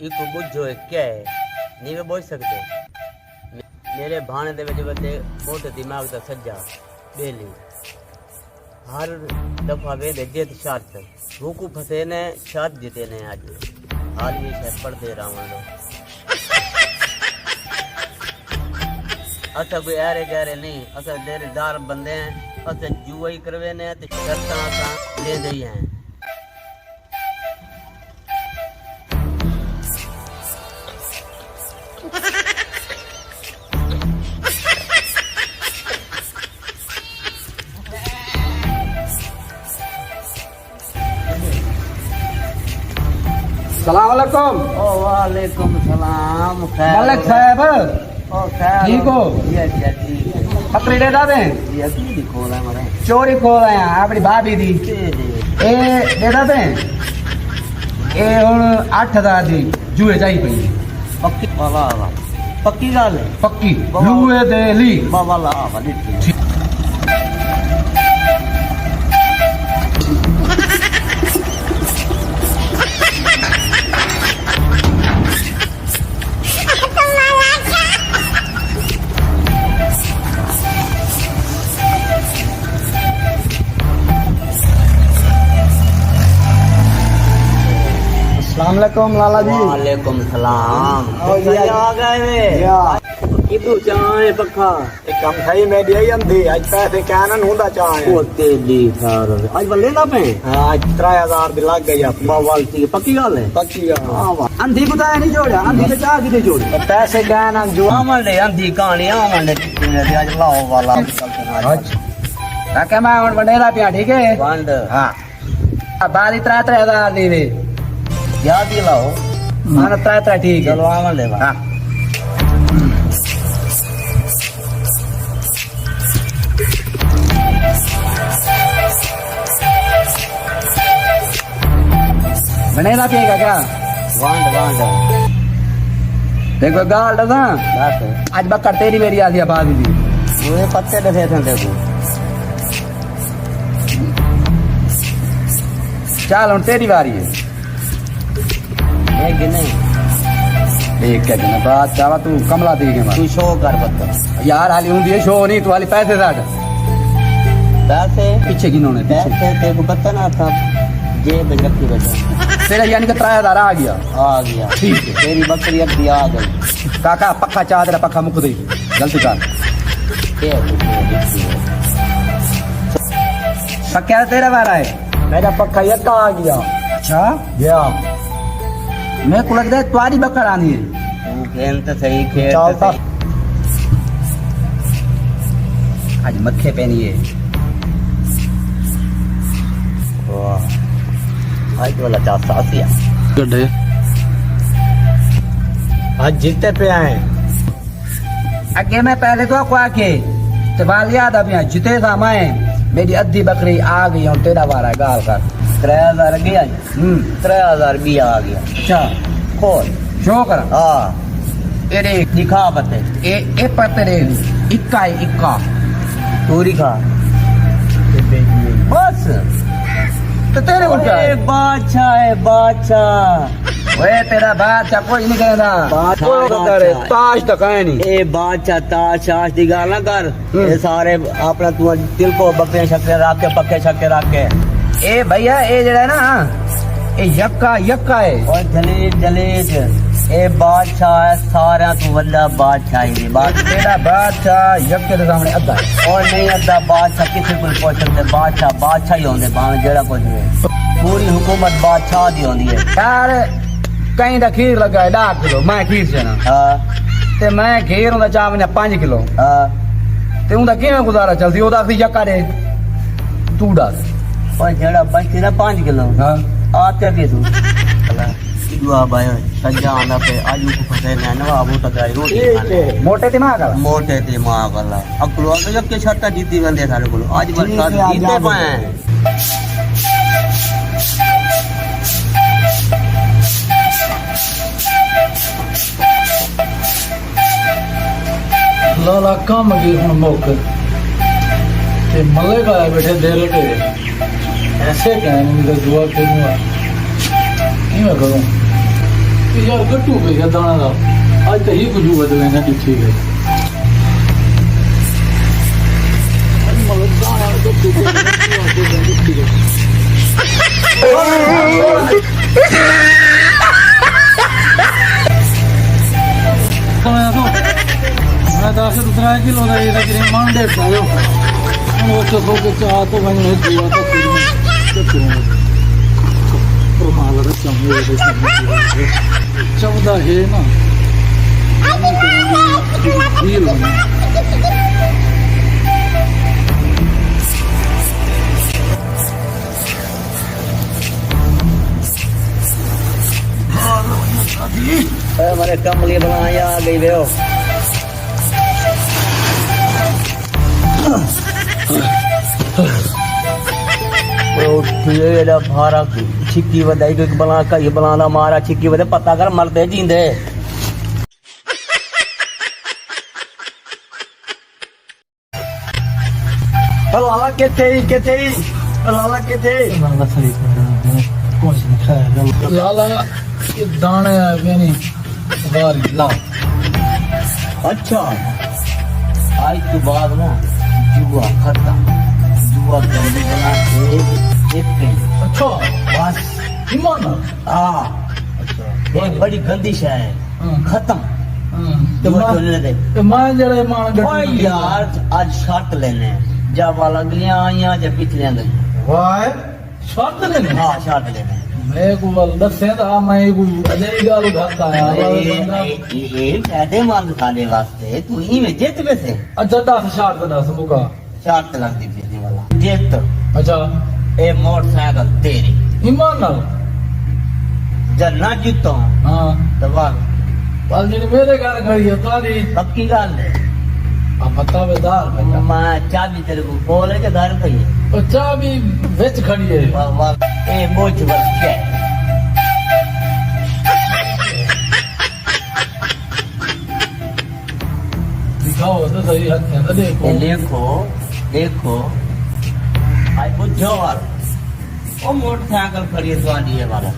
Eco बुझो है क्या है नहीं वे बोल सकते मेरे भाने दे विच बंदे मोटे दिमाग दा सज्जा बेली हर दफा वे जित शर्त भूकू फसे ने शर्त जीते ने आज हाल ये शायद पढ़ते रहा असा कोई ऐरे गहरे नहीं असा देरदार बंदे हैं असा जुआ ही करवे ने ते शर्तां असा लेंदे ही हैं सलाम अलैकुम। ओ वालेकुम सलाम खैर मलिक साहब ओ खैर ठीक हो? ये ठीक है बकरी दे दादे ये की खोला है मरे चोरी खोल आया अपनी भाभी दी ए दे दादे ए हुन 8000 दी जुए जाई पई पक्की वाह वाह पक्की गल है पक्की जुए दे ली वाह वाह वाह ठीक अस्सलाम वालेकुम लाला जी। वालेकुम सलाम और ये आ गए वे या किदू चाहे पक्का एक कम खाई मैं दिया अंधी आज पैसे कैनन हुंदा चाहे ओ तेली सार आज बल्ले ना पे आज 3000 दी लग गई अपनी बावल सी पक्की गल है पक्की हां वाह अंधी कुदा नहीं जोड़ा अंधी ते चाह किते जोड़ी पैसे कैनन जो आमल दे अंधी कहानी आमल दे आज लाओ वाला अच्छा काके मैं हुन बनेला पिया ठीक है वंड हां अब बारी 3000 दी वे याद ही लाओ माना 3000 ठीक है चलो आमल दे हां बनेला पिएगा क्या वंड वंड देखो गाल दसा बस आज बक्कर तेरी मेरी आधी आबादी दी वो पत्ते दे थे देखो चल हुन तेरी बारी है ये गिने देख के जना बात चावा तू कमला देखे मत तू शो कर पत्ता यार हाली हुंदी है शो नहीं तू हाली पैसे साठ पैसे पीछे गिनोने पीछे पैसे तेरे को पता ना था जेब में रखी बैठा तेरा यानी कि 3000 आ गया आ गया ठीक है तेरी बकरी अभी आ गई काका पक्का चाह तेरा पक्का मुक दे गलती कर पक्का तेरा बार है मेरा पक्का यक्का आ गया अच्छा गया मैं को लगता है तुम्हारी बकरा आनी है तू खेल तो सही खेल चलता आज मक्खे पहनी है वाह आज वाला चासा आसिया गड्ढे आज जीते पे आए अगे मैं पहले तो को आके तो बाल याद अब यहाँ जीते था मैं मेरी अद्धी बकरी आ गई और तेरा बार गाल कर 3000 गया 3000 भी आ गया अच्छा खोल शो कर हाँ तेरे दिखा पत्ते ए पर तेरे इक्का है इक्का पूरी खा बस तो तेरे को क्या है बादशाह है बादशाह ओए तेरा बादशाह कोई नहीं कहना बादशाह ताश तक है नहीं ए बादशाह ताश शाश दी गल ना कर ये सारे अपना तू दिल को बकरे शक्के रख के पक्के शक्के रख के ए भैया ए जड़ा है ना ए यक्का है और जलीज जलीज ए बादशाह है सारा तू वल्ला बादशाह ही बात तेरा बादशाह यक्के के सामने अद्धा है और नहीं अद्धा बादशाह किसी को पूछ सकते बादशाह ही होंगे भावे जेड़ा कुछ भी पूरी हुकूमत बादशाह दी होंदी है यार कहीं दा खीर लगा है 10 किलो मैं खीर से ना हाँ ते मैं खीर उदा चाह में 5 किलो हाँ ते उदा किवें गुजारा चलदी ओदा सी यक्का दे तू दस और जेड़ा बचती ना 5 किलो हां आते के तू दुआ भाई सजा आना पे आजू को फसे ना नवाबू तक आई रोटी खाने मोटे दिमाग वाला मोटे दिमाग वाला अकलो अगर के छत्ता जीती बंदे सारे को आज बरसात जीते पाए लाला कम गई हूँ मुक ते मल्ले का बैठे दिल के ऐसे कहने मुझे दुआ करूँगा नहीं मैं करूँ यार गट्टू पे गया दाना दा आज तो ही कुछ बदलेंगे ठीक है मतलब दाना गट्टू पे ठीक है मैं 10 किलो का ये तकरीबन मान डेढ़ सौ वो तो सो के चाह तो बन है दिया तो तो माल रखा हुआ है चौदा है ना किलो हमारे कमली बनाया आ गई वे भारा छिक्की वधाई बना कई बना मारा छिक्की वधे पता कर मरते जींदे अलावा किथे लाला ये दाने यानी बारी ला अच्छा आज के बाद ना जुआ खत्म जुआ गंदी बना एक अच्छा बस ईमान हाँ ये बड़ी गंदी शय है खत्म तो बोलने दे तो मैं जरा ईमान ओए यार आज शर्त लेने जब वाला गलियां आइयां जब पिछलियां गई वाह शर्त लेने हाँ शर्त लेने मैं को दसे था मैं को अजय गाल उठाता है ये फायदे मंद खाने वास्ते तू ही में जीत वैसे अच्छा 10 शर्त 10 मुका शर्त लगती फिरने वाला जीत अच्छा ए मोटरसाइकिल तेरी ईमान नाल जब ना जीतो हां तो वाह बाल जी मेरे घर खड़ी है तारी पक्की गल है अब पता बेदार मैं चाबी तेरे को बोले के घर पे ही तो चाबी विच खड़ी है वाह वाह ए मोच बस के दिखाओ तो सही हाथ में देखो देखो देखो आई बुझो वाला ओ मोटरसाइकिल खड़ी है तो आनी है वाला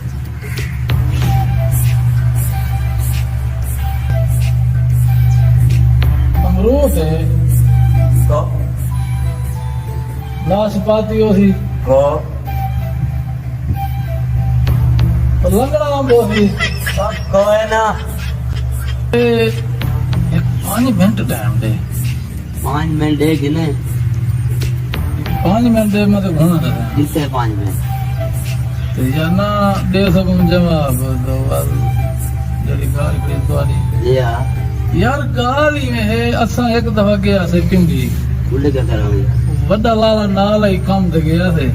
अमरूद है तो नाशपाती होती को तो लंगड़ा होती को है ना 5 मिनट टाइम दे 5 मिनट है कि नहीं 5 मिनट दे मैं तो घूमना था कितने 5 मिनट तो यार ना दे सकूं जवाब दो जड़ी गाल की सवारी या यार गाली में है असा एक दफा गया से पिंडी बोले क्या करोगे वड्डा लाला नाल ही काम ते गया से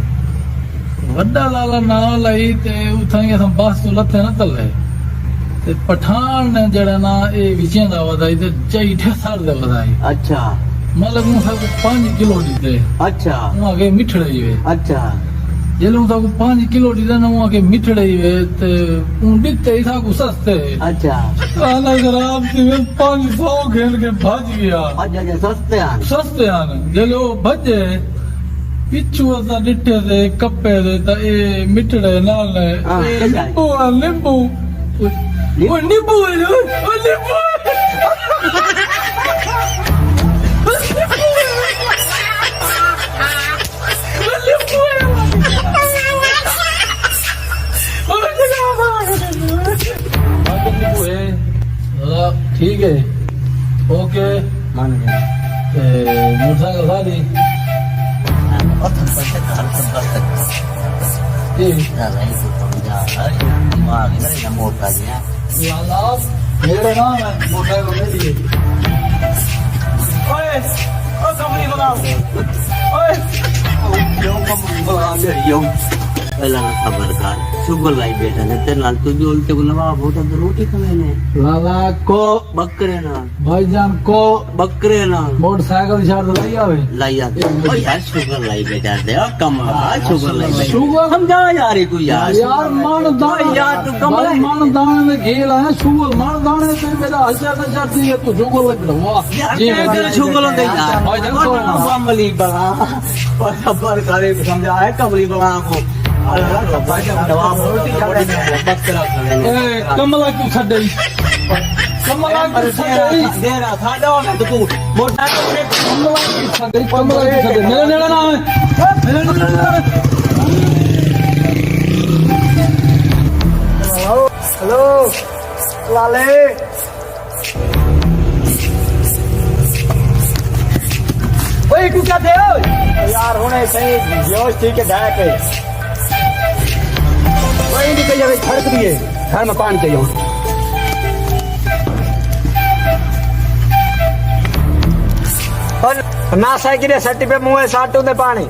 वड्डा लाला नाल ही ते उठाई हम बस तो लथे ना तले ते पठान ने जड़ा ना ए विचें दा वधाई ते चई ठेसर दे वधाई अच्छा मतलब मु सब 5 किलो दी दे अच्छा मु आगे मिठड़े ही वे अच्छा जेलू सब 5 किलो दी दे ना मु आगे मिठड़े ही वे ते उंडिते ही था को सस्ते अच्छा आना जराब सी 500 खेल के भाज गया अच्छा सस्ते हैं सस्ते आन जेलो भजे पिछू असा डिठे से कप्पे दे ता ए मिठड़े नाल हाँ, ए नींबू वो नींबू है वो नींबू ठीक है ओके मान गया मोटरसाइकिल सारी प्रथम पैसे घर सब जी नहीं तो समझा दिमाग इधर ही मोटा जी है लाला मेरे नाम है मोटरसाइकिल मेरी ओए ओ कंपनी बनाओ ओए क्यों कंपनी बना ले यो पहला खबर कर शुगर लाई बेटा ने तेरे नाल तू भी उल्टे को नवाब होता तो रोटी खवेने लाला को बकरे ना भाईजान को बकरे ना मोटरसाइकिल छाड़ लाई आवे लाई आते ओ यार शुगर लाई बेटा दे और कम शुगर लाई बेटा शुगर समझा यार ये कोई यार यार मान दाने यार तू कमला मान दाने में घेल है शुगर मान दाने से मेरा हजार दी है तो शुगर लग रहा वाह यार तेरे शुगर लगे यार भाईजान को कमली बना और सबर करे समझा है कमली बना को कमला क्यों छड़े कमला क्यों छड़े कमला क्यों छड़े मेरे नेड़ा ना आवे मेरे नेड़ा ना आवे हेलो लाले ओए तू क्या थे यार होने सही जोश ठीक है ढाक है वही नहीं कहिए भाई खड़क दिए घर में पानी चाहिए ना साइकिल सट्टी पे मुंह साटू दे पानी